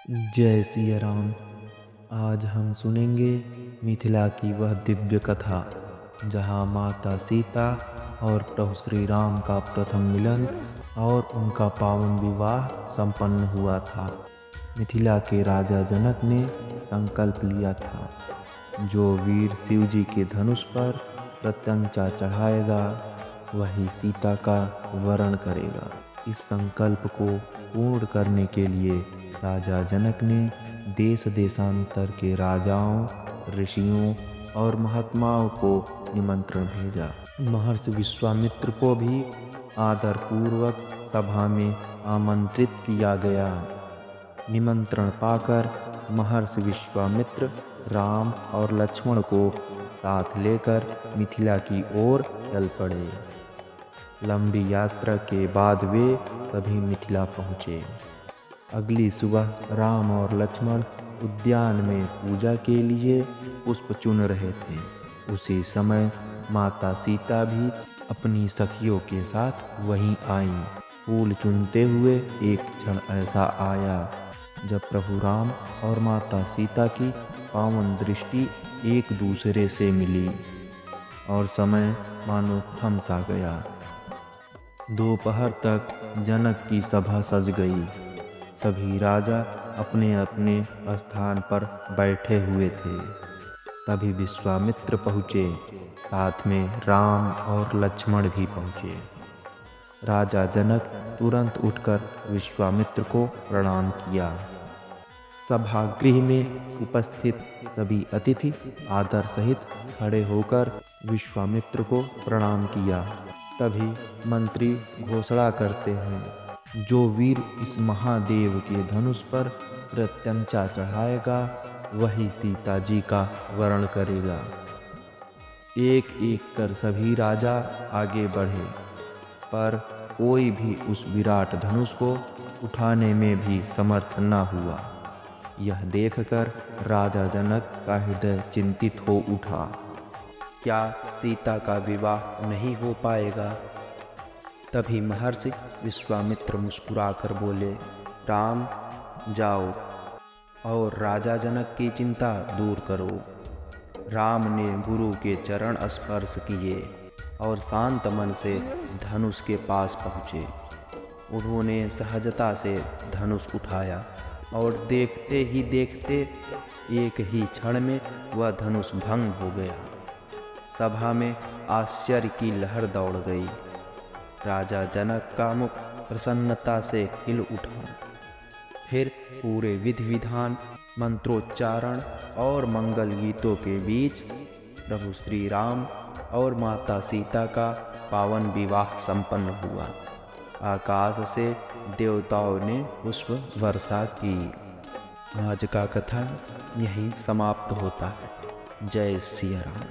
जय सिया राम। आज हम सुनेंगे मिथिला की वह दिव्य कथा जहाँ माता सीता और प्रभु श्री राम का प्रथम मिलन और उनका पावन विवाह संपन्न हुआ था। मिथिला के राजा जनक ने संकल्प लिया था, जो वीर शिव जी के धनुष पर प्रत्यंचा चढ़ाएगा वही सीता का वरण करेगा। इस संकल्प को पूर्ण करने के लिए राजा जनक ने देश देशांतर के राजाओं, ऋषियों और महात्माओं को निमंत्रण भेजा। महर्षि विश्वामित्र को भी आदरपूर्वक सभा में आमंत्रित किया गया। निमंत्रण पाकर महर्षि विश्वामित्र राम और लक्ष्मण को साथ लेकर मिथिला की ओर चल पड़े। लंबी यात्रा के बाद वे सभी मिथिला पहुँचे। अगली सुबह राम और लक्ष्मण उद्यान में पूजा के लिए पुष्प चुन रहे थे। उसी समय माता सीता भी अपनी सखियों के साथ वहीं आईं। फूल चुनते हुए एक क्षण ऐसा आया जब प्रभु राम और माता सीता की पावन दृष्टि एक दूसरे से मिली और समय मानो थम सा गया। दोपहर तक जनक की सभा सज गई। सभी राजा अपने अपने स्थान पर बैठे हुए थे। तभी विश्वामित्र पहुँचे, साथ में राम और लक्ष्मण भी पहुँचे। राजा जनक तुरंत उठकर विश्वामित्र को प्रणाम किया। सभागृह में उपस्थित सभी अतिथि आदर सहित खड़े होकर विश्वामित्र को प्रणाम किया। तभी मंत्री घोषणा करते हैं, जो वीर इस महादेव के धनुष पर प्रत्यंचा चढ़ाएगा वही सीता जी का वरण करेगा। एक एक कर सभी राजा आगे बढ़े, पर कोई भी उस विराट धनुष को उठाने में भी समर्थ न हुआ। यह देखकर राजा जनक का हृदय चिंतित हो उठा। क्या सीता का विवाह नहीं हो पाएगा? तभी महर्षि विश्वामित्र मुस्कुराकर बोले, राम जाओ और राजा जनक की चिंता दूर करो। राम ने गुरु के चरण स्पर्श किए और शांत मन से धनुष के पास पहुँचे। उन्होंने सहजता से धनुष उठाया और देखते ही देखते एक ही क्षण में वह धनुष भंग हो गया। सभा में आश्चर्य की लहर दौड़ गई। राजा जनक का मुख प्रसन्नता से खिल उठा। फिर पूरे विधि विधान, मंत्रोच्चारण और मंगल गीतों के बीच प्रभु श्री राम और माता सीता का पावन विवाह संपन्न हुआ। आकाश से देवताओं ने पुष्प वर्षा की। आज का कथा यहीं समाप्त होता है। जय सिया राम।